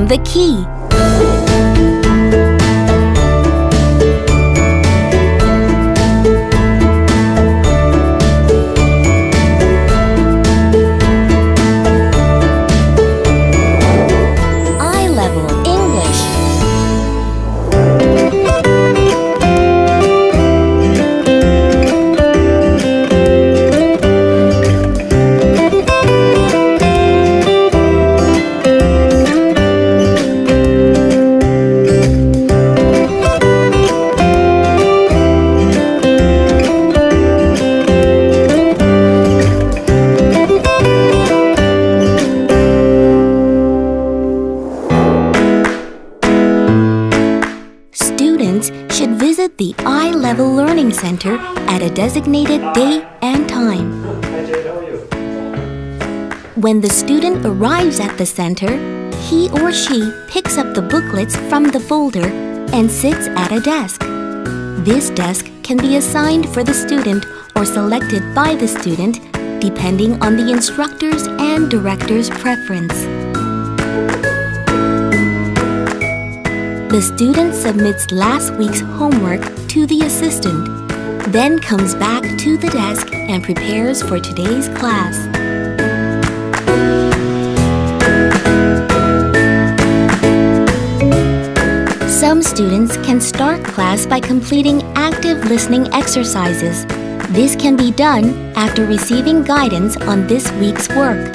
the key. I-level English. Students should visit the I-Level Learning Center at a designated day and time. When the student arrives at the center, he or she picks up the booklets from the folder and sits at a desk. This desk can be assigned for the student or selected by the student depending on the instructor's and director's preference. The student submits last week's homework to the assistant, then comes back to the desk and prepares for today's class. Some students can start class by completing active listening exercises. This can be done after receiving guidance on this week's work.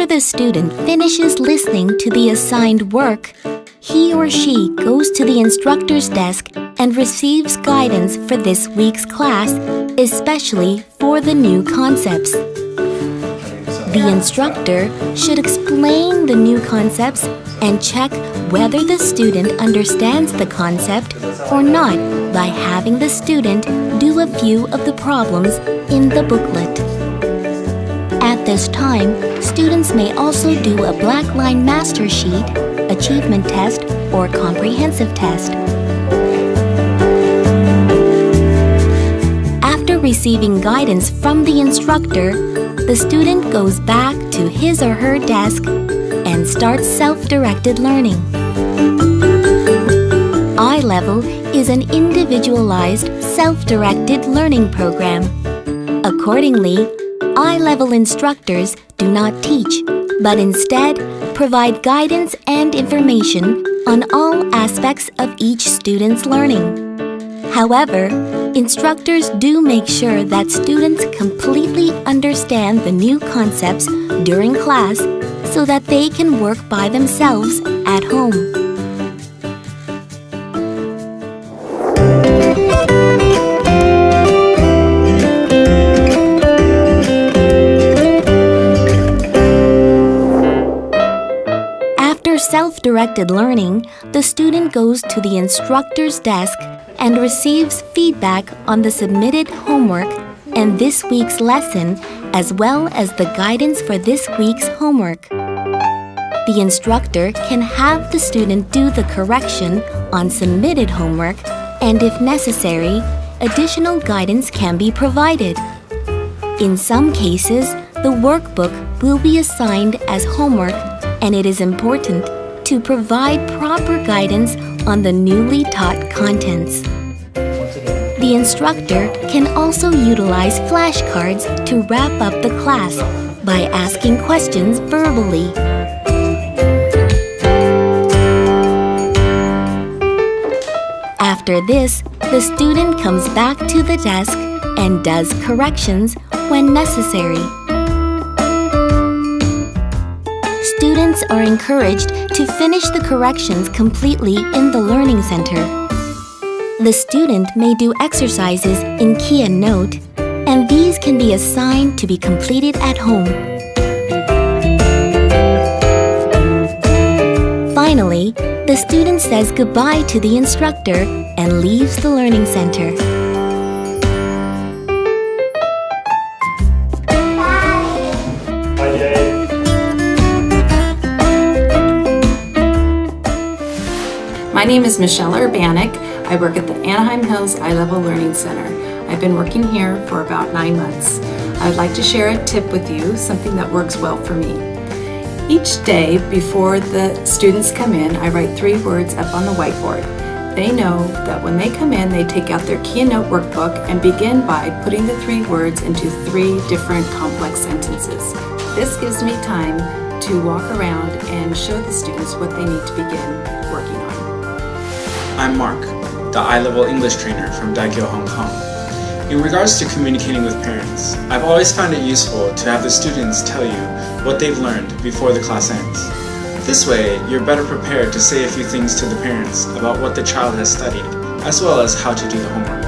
The student finishes listening to the assigned work, he or she goes to the instructor's desk and receives guidance for this week's class, especially for the new concepts. The instructor should explain the new concepts and check whether the student understands the concept or not by having the student do a few of the problems in the booklet. At this time, students may also do a black line master sheet, achievement test, or comprehensive test. After receiving guidance from the instructor, the student goes back to his or her desk and starts self-directed learning. I-Level is an individualized, self-directed learning program. Accordingly, I-Level instructors do not teach, but instead provide guidance and information on all aspects of each student's learning. However, instructors do make sure that students completely understand the new concepts during class so that they can work by themselves at home. Self-directed learning, the student goes to the instructor's desk and receives feedback on the submitted homework and this week's lesson, as well as the guidance for this week's homework. The instructor can have the student do the correction on submitted homework, and if necessary, additional guidance can be provided. In some cases, the workbook will be assigned as homework, and it is important to provide proper guidance on the newly taught contents. The instructor can also utilize flashcards to wrap up the class by asking questions verbally. After this, the student comes back to the desk and does corrections when necessary. Students are encouraged to finish the corrections completely in the Learning Center. The student may do exercises in Key and Note, and these can be assigned to be completed at home. Finally, the student says goodbye to the instructor and leaves the Learning Center. My name is Michelle Urbanik. I work at the Anaheim Hills I-Level Learning Center. I've been working here for about 9 months. I would like to share a tip with you, something that works well for me. Each day before the students come in, I write 3 words up on the whiteboard. They know that when they come in, they take out their key and note workbook and begin by putting the 3 words into 3 different complex sentences. This gives me time to walk around and show the students what they need to begin working on. I'm Mark, the I-Level English trainer from Daikyo, Hong Kong. In regards to communicating with parents, I've always found it useful to have the students tell you what they've learned before the class ends. This way, you're better prepared to say a few things to the parents about what the child has studied, as well as how to do the homework.